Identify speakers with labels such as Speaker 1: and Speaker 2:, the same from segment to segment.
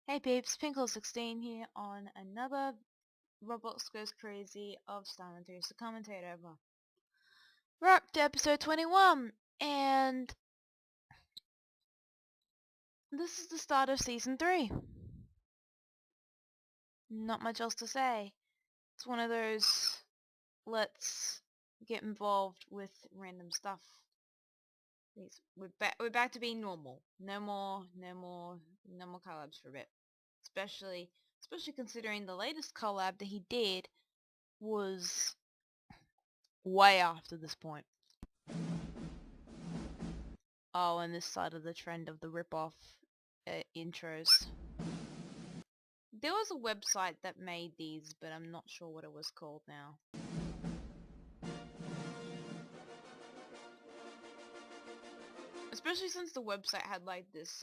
Speaker 1: Hey peeps, Pinkolol16 here on another Roblox Goes Crazy of Starman3's the commentator. We're up to episode 21, and this is the start of season 3. Not much else to say. It's one of those, let's get involved with random stuff. We're back to being normal. No more collabs for a bit. Especially considering the latest collab that he did was way after this point. Oh, and this side of the trend of the rip-off intros. There was a website that made these, but I'm not sure what it was called now. Especially since the website had like this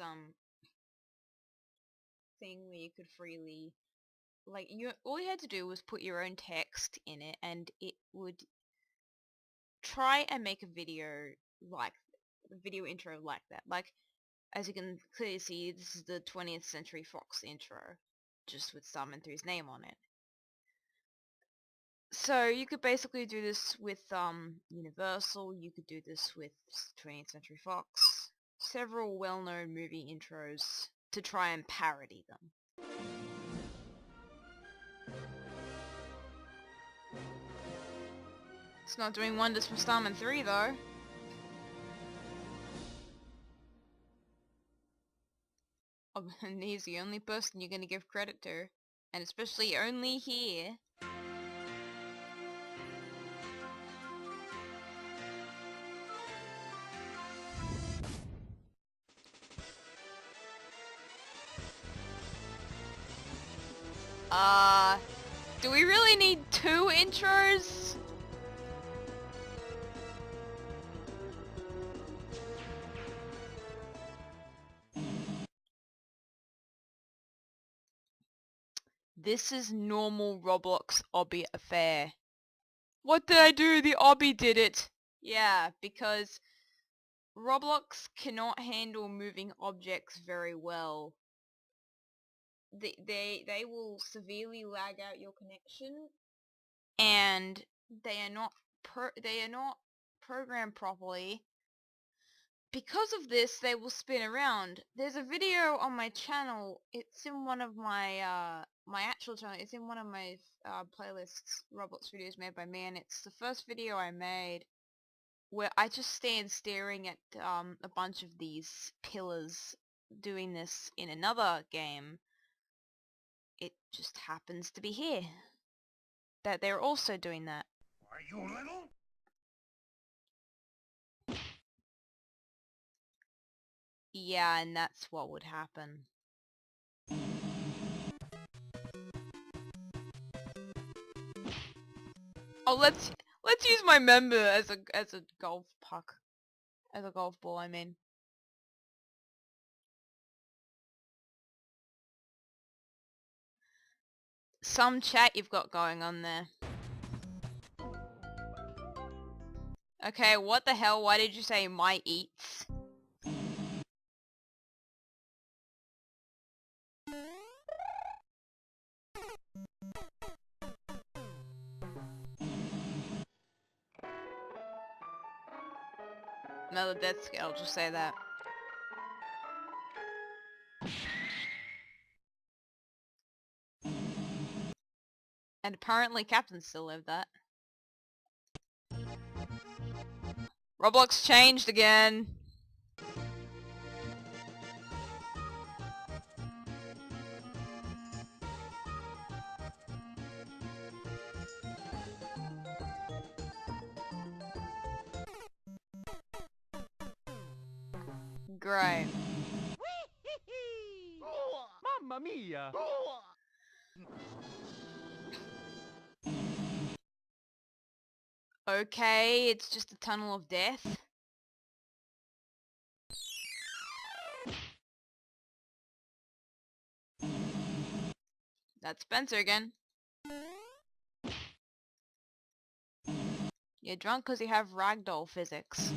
Speaker 1: thing where you could freely, like, all you had to do was put your own text in it, and it would try and make a video intro like that. Like, as you can clearly see, this is the 20th Century Fox intro, just with Starman3's name on it. So you could basically do this with Universal, you could do this with 20th Century Fox, several well-known movie intros to try and parody them. It's not doing wonders for Starman3 though. Oh, and he's the only person you're gonna give credit to, and especially only here. Do we really need 2 intros? This is normal Roblox obby affair. What did I do? The obby did it! Yeah, because Roblox cannot handle moving objects very well. They will severely lag out your connection, and they are not programmed properly. Because of this, they will spin around. There's a video on my channel. It's in one of my my actual channel. It's in one of my playlists, Roblox videos made by me, and it's the first video I made where I just stand staring at a bunch of these pillars doing this in another game. It just happens to be here that they're also doing that.
Speaker 2: Are you little?
Speaker 1: Yeah, and that's what would happen. Oh, let's use my member as a golf puck. As a golf ball, I mean. Some chat you've got going on there. Okay, what the hell? Why did you say my eats? Another death scale, I'll just say that. And apparently Captain still lived that. Roblox changed again. Great.
Speaker 2: Mamma mia!
Speaker 1: Okay, it's just a tunnel of death. That's Spencer again. You're drunk because you have ragdoll physics.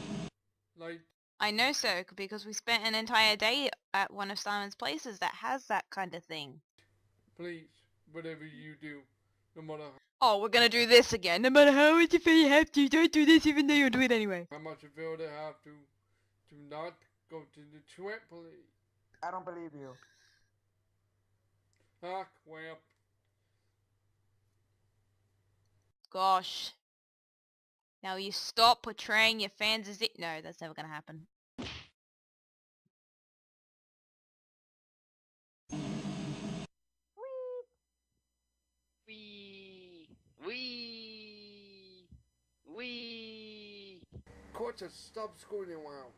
Speaker 2: Like,
Speaker 1: I know so, because we spent an entire day at one of Starman's places that has that kind of thing.
Speaker 3: Please, whatever you do, no matter
Speaker 1: Oh, we're gonna do this again. No matter how much you feel you have to, don't do this even though you'll do it anyway.
Speaker 3: how much you feel they have to, do not go to the trampoline.
Speaker 4: I don't believe you.
Speaker 3: Ah, well.
Speaker 1: Gosh. Now you stop portraying your fans as it. No, that's never gonna happen.
Speaker 2: Wee. Wee. Wee.
Speaker 3: Coach, stop screwing around.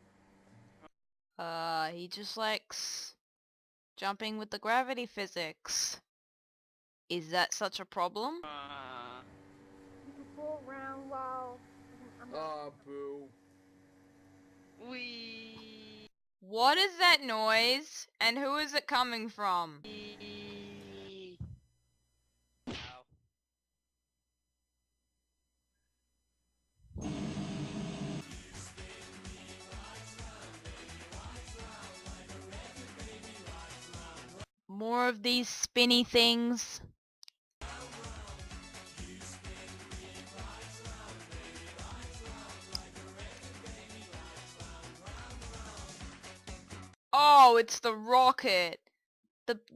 Speaker 1: He just likes jumping with the gravity physics. Is that such a problem?
Speaker 5: You can pull around while
Speaker 3: Ah, boo.
Speaker 2: Wee.
Speaker 1: What is that noise? And who is it coming from?
Speaker 2: Wee. Ow.
Speaker 1: More of these spinny things. Oh, it's the rocket.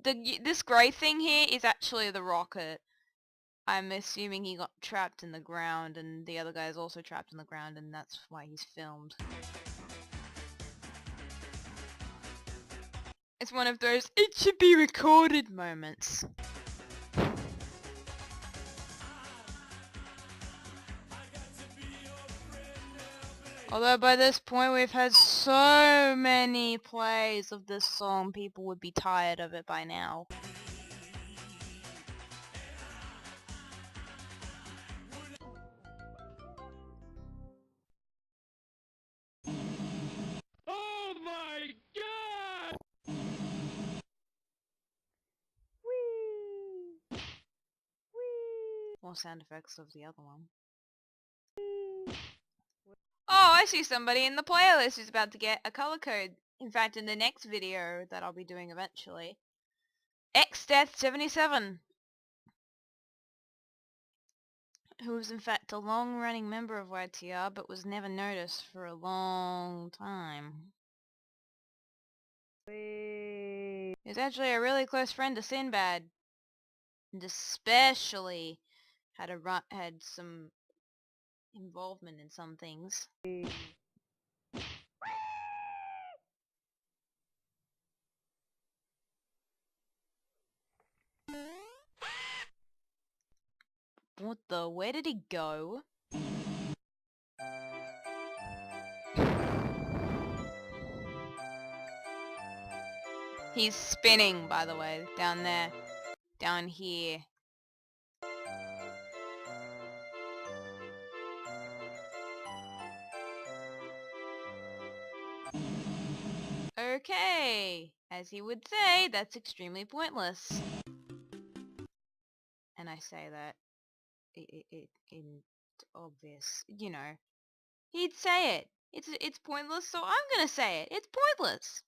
Speaker 1: This grey thing here is actually the rocket. I'm assuming he got trapped in the ground and the other guy is also trapped in the ground and that's why he's filmed. It's one of those it should be recorded moments. Although by this point we've had so many plays of this song, people would be tired of it by now.
Speaker 2: Oh my god!
Speaker 5: wee, wee,
Speaker 1: More sound effects of the other one. Oh, I see somebody in the playlist who's about to get a color code. In fact, in the next video that I'll be doing eventually. XDeath77, who was in fact a long-running member of YTR but was never noticed for a long time.
Speaker 5: wee.
Speaker 1: He's actually a really close friend to Sinbad, and especially had some involvement in some things. What the? Where did he go? He's spinning, by the way, down there. Down here. Okay, as he would say, that's extremely pointless. And I say that in obvious, you know. He'd say it. It's pointless, so I'm gonna say it. It's pointless.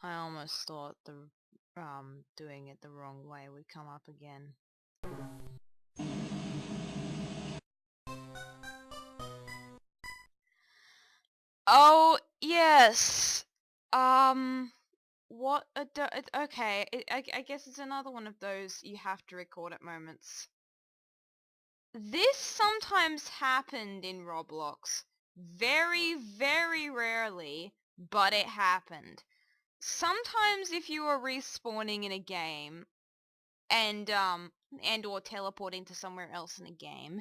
Speaker 1: I almost thought the doing it the wrong way would come up again. Oh, yes. What a okay, I guess it's another one of those you have to record at moments. This sometimes happened in Roblox. Very, very rarely, but it happened. Sometimes if you are respawning in a game and or teleporting to somewhere else in a game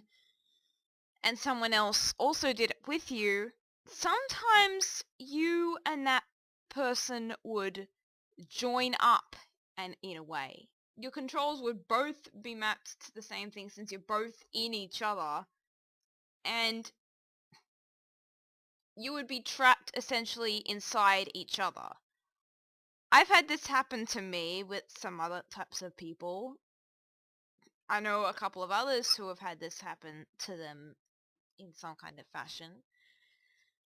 Speaker 1: and someone else also did it with you, sometimes you and that person would join up, and in a way your controls would both be mapped to the same thing since you're both in each other, and you would be trapped essentially inside each other. I've had this happen to me with some other types of people. I know a couple of others who have had this happen to them in some kind of fashion.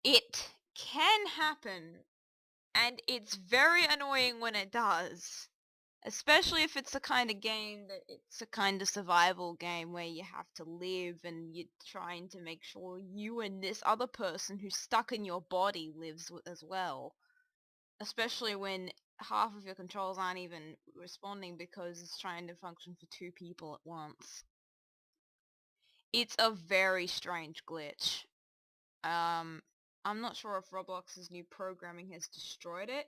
Speaker 1: It can happen, and it's very annoying when it does. Especially if it's the kind of game that it's a kind of survival game where you have to live and you're trying to make sure you and this other person who's stuck in your body lives as well. Especially when half of your controls aren't even responding because it's trying to function for two people at once. It's a very strange glitch. I'm not sure if Roblox's new programming has destroyed it,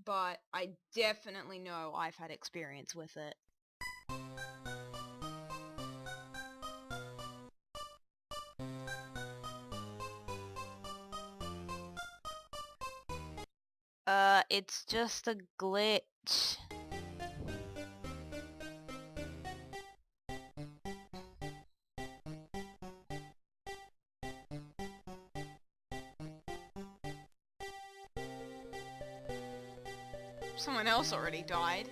Speaker 1: but I definitely know I've had experience with it. It's just a glitch. Someone else already died.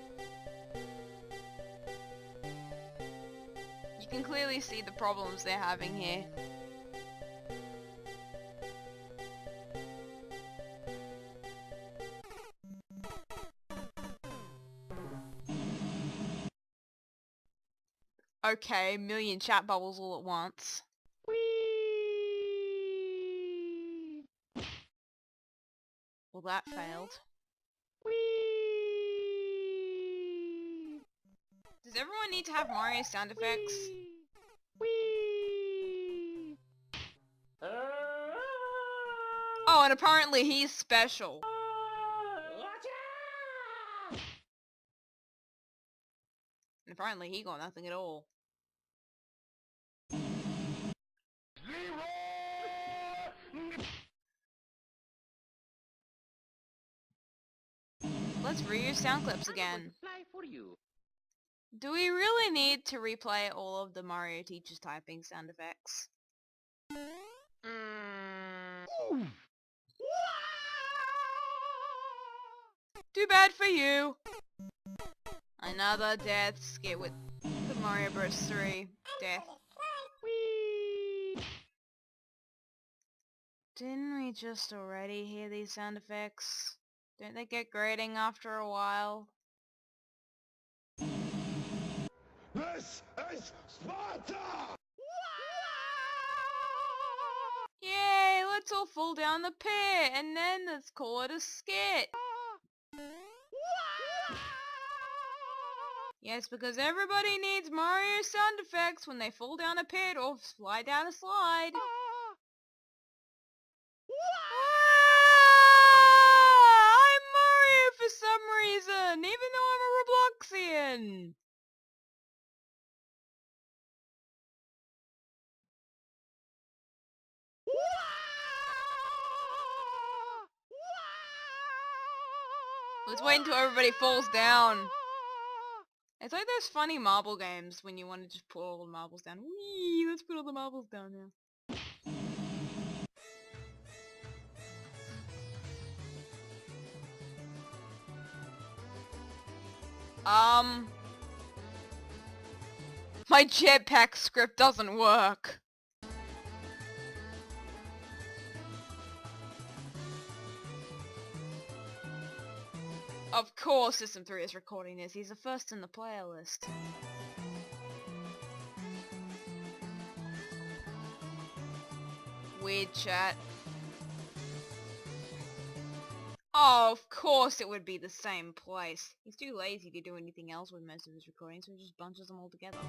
Speaker 1: You can clearly see the problems they're having here. Okay, a million chat bubbles all at once.
Speaker 2: Whee!
Speaker 1: Well, that failed.
Speaker 2: Whee!
Speaker 1: Does everyone need to have Mario sound effects?
Speaker 2: Whee!
Speaker 1: Oh, and apparently he's special. And apparently he got nothing at all. Let's reuse sound clips again.
Speaker 2: Fly for you.
Speaker 1: Do we really need to replay all of the Mario teacher's typing sound effects? Too bad for you. Another death skit with the Mario Bros. 3 death.
Speaker 2: Whee!
Speaker 1: Didn't we just already hear these sound effects? Don't they get grating after a while?
Speaker 4: This is Sparta!
Speaker 1: Yay, let's all fall down the pit and then let's call it a skit. Yes, because everybody needs Mario sound effects when they fall down a pit or slide down a slide. I'm Mario for some reason, even though I'm a Robloxian. Let's wait until everybody falls down. It's like those funny marble games when you want to just put all the marbles down. Whee! Let's put all the marbles down now. My jetpack script doesn't work. Of course System 3 is recording this. He's the first in the player list. Weird chat. Oh, of course it would be the same place. He's too lazy to do anything else with most of his recordings, so he just bunches them all together.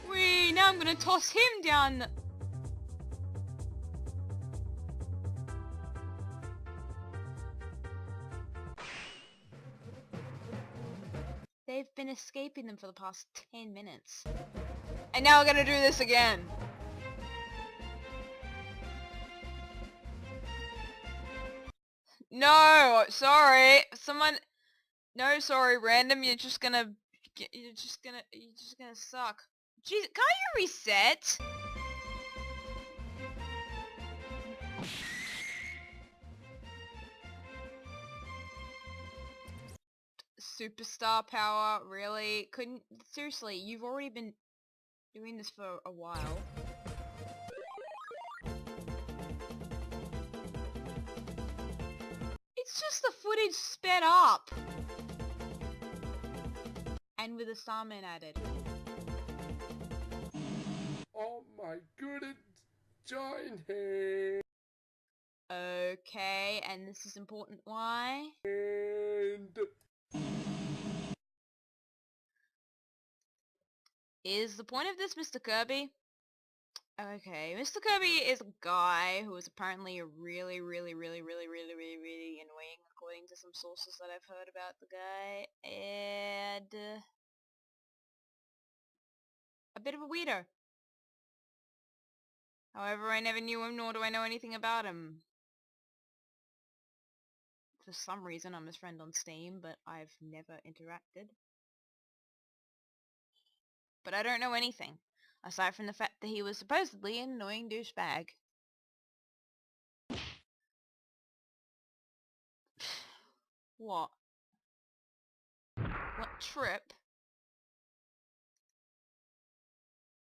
Speaker 1: Whee! Now I'm gonna toss him down the... They've been escaping them for the past 10 minutes. And now we're gonna do this again. No, sorry. Someone... No, sorry, random, you're just gonna suck. Jeez, can't you reset? superstar power, really? Seriously, you've already been doing this for a while. It's just the footage sped up! And with a Starman added.
Speaker 3: Oh my goodness, join him.
Speaker 1: Okay, and this is important. Why?
Speaker 3: And
Speaker 1: Is the point of this Mr. Kirby? Okay, Mr. Kirby is a guy who is apparently a really annoying, according to some sources that I've heard about the guy, and a bit of a weirdo. However, I never knew him, nor do I know anything about him. For some reason, I'm his friend on Steam, but I've never interacted. But I don't know anything, aside from the fact that he was supposedly an annoying douchebag. What? What trip?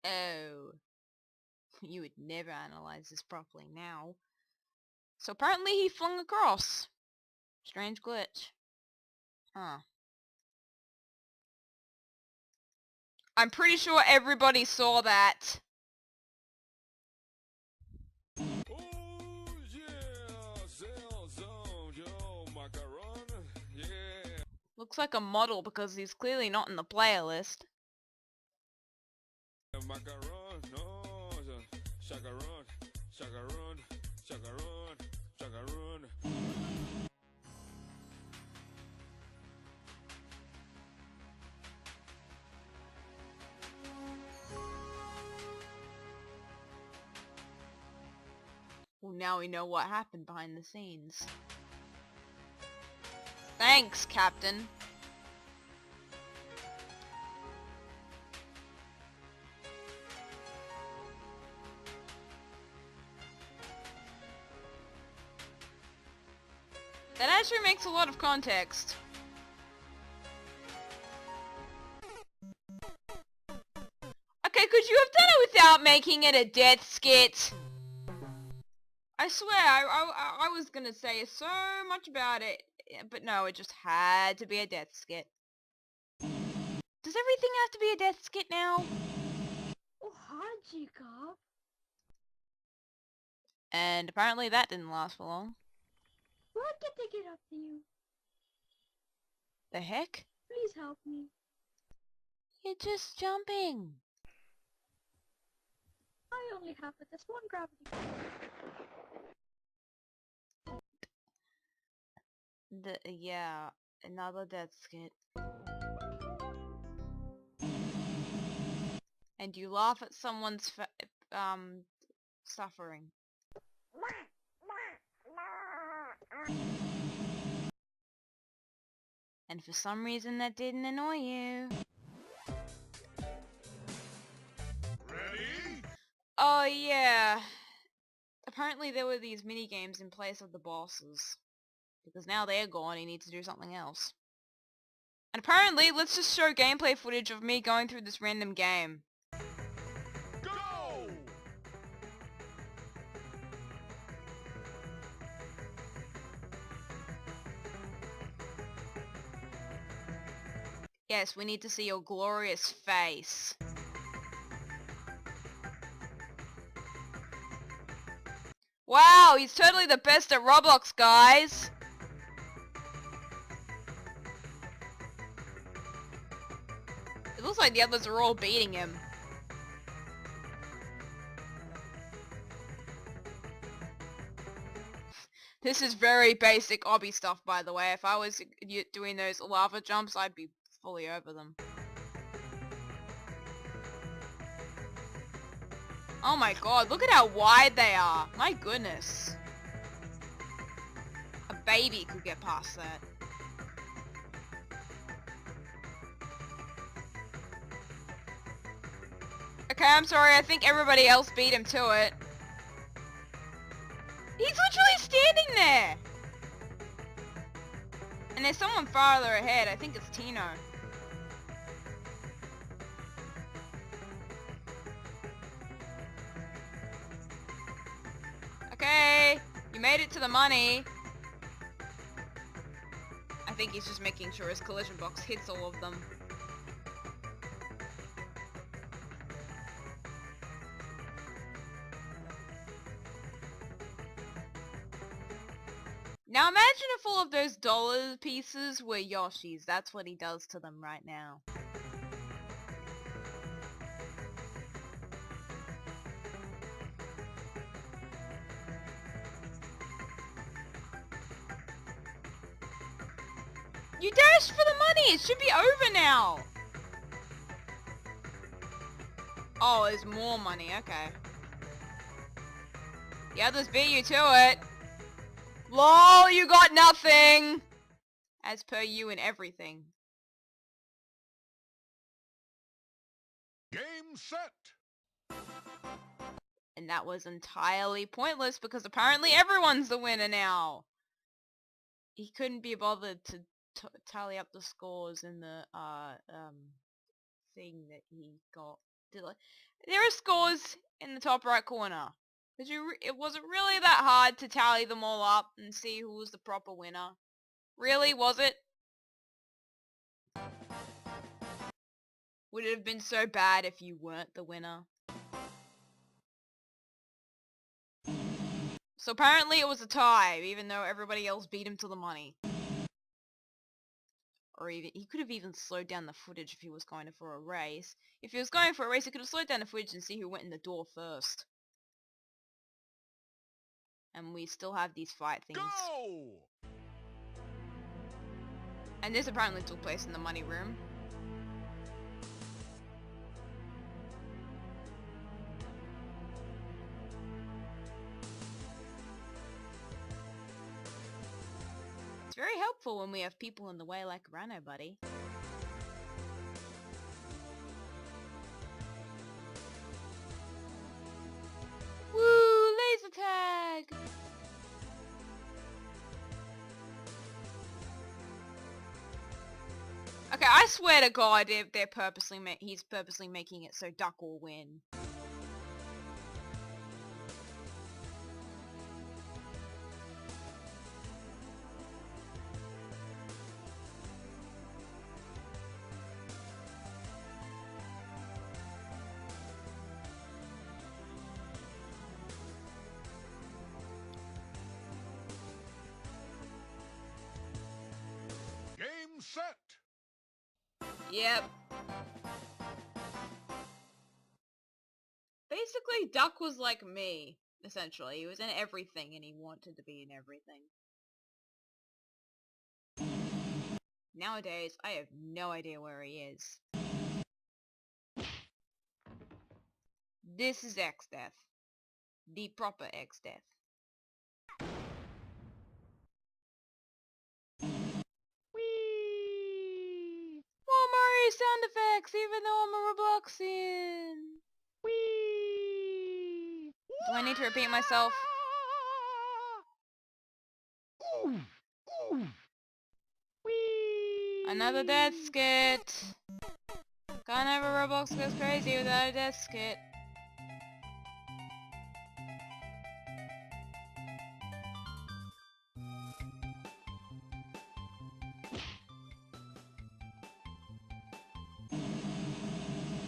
Speaker 1: Oh. You would never analyze this properly now. So apparently he flung across. Strange glitch. Huh. I'm pretty sure everybody saw that. Looks like a model because he's clearly not in the player list. Well, now we know what happened behind the scenes. Thanks, Captain. That actually makes a lot of context. Okay, could you have done it without making it a death skit? I swear, I was gonna say so much about it, but no, it just had to be a death skit. Does everything have to be a death skit now?
Speaker 5: Oh, hi, Jacob.
Speaker 1: And apparently that didn't last for long.
Speaker 5: What did they get up to you?
Speaker 1: The heck?
Speaker 5: Please help me.
Speaker 1: You're just jumping.
Speaker 5: I only have this one gravity.
Speaker 1: Yeah, another death skit. And you laugh at someone's suffering. And for some reason that didn't annoy you.
Speaker 4: Ready?
Speaker 1: Oh yeah. Apparently there were these minigames in place of the bosses. Because now they're gone, he needs to do something else. And apparently, let's just show gameplay footage of me going through this random game.
Speaker 4: Go!
Speaker 1: Yes, we need to see your glorious face. Wow, he's totally the best at Roblox, guys! It looks like the others are all beating him. This is very basic obby stuff, by the way. If I was doing those lava jumps, I'd be fully over them. Oh my god, look at how wide they are. My goodness. A baby could get past that. Okay, I'm sorry, I think everybody else beat him to it. He's literally standing there! And And there's someone farther ahead. I think it's Tino. Okay, you made it to the money. I think he's just making sure his collision box hits all of them. Now imagine if all of those dollar pieces were Yoshi's. That's what he does to them right now. You dashed for the money! It should be over now! Oh, there's more money, okay. The others beat you to it. LOL, you got nothing! As per you and everything.
Speaker 4: Game set.
Speaker 1: And that was entirely pointless because apparently everyone's the winner now. He couldn't be bothered to tally up the scores in the thing that he got. There are scores in the top right corner. It wasn't really that hard to tally them all up and see who was the proper winner. Really, was it? Would it have been so bad if you weren't the winner? So apparently it was a tie, even though everybody else beat him to the money. Or even, he could have even slowed down the footage if he was going for a race. If he was going for a race, he could have slowed down the footage and see who went in the door first. And we still have these fight things.
Speaker 4: Go!
Speaker 1: And this apparently took place in the money room. It's very helpful when we have people in the way like Rano Buddy. Woo! Laser tag! Okay, I swear to God, they're purposely he's purposely making it so Duck will win.
Speaker 4: Game set.
Speaker 1: Yep. Basically, Duck was like me, essentially. He was in everything and he wanted to be in everything. Nowadays, I have no idea where he is. This is X-Death. The proper X-Death.
Speaker 2: Whee!
Speaker 1: More Mario sound effects, even though I'm a Robloxian.
Speaker 2: Whee!
Speaker 1: Do I need to repeat myself?
Speaker 2: Whee!
Speaker 1: Another death skit. Can't have a Roblox goes crazy without a death skit.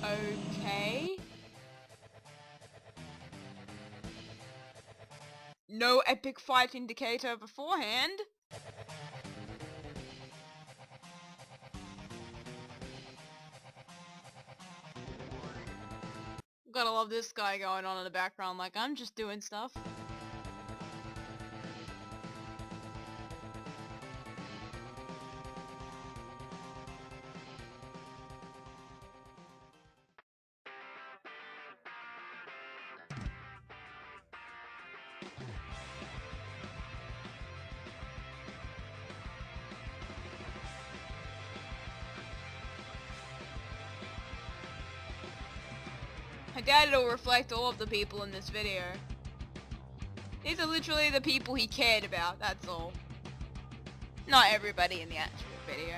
Speaker 1: Okay. No epic fight indicator beforehand. Gotta love this guy going on in the background like I'm just doing stuff. I doubt it'll reflect all of the people in this video. These are literally the people he cared about, that's all. Not everybody in the actual video.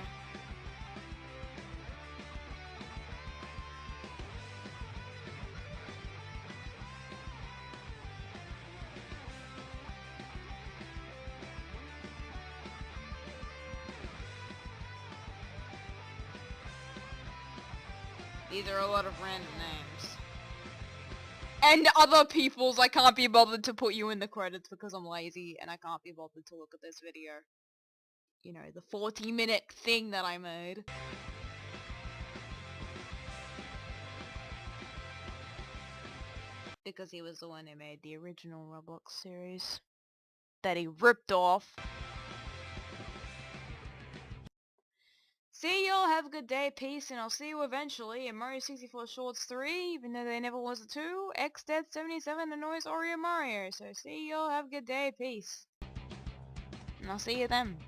Speaker 1: These are a lot of random names. And other people's I can't be bothered to put you in the credits because I'm lazy and I can't be bothered to look at this video. You know, the 40-minute thing that I made. Because he was the one who made the original Roblox series. That he ripped off. See y'all, have a good day, peace, and I'll see you eventually in Mario 64 Shorts 3, even though there never was a 2, XDead77 annoys Oreo Mario, so see y'all, have a good day, peace. And I'll see you then.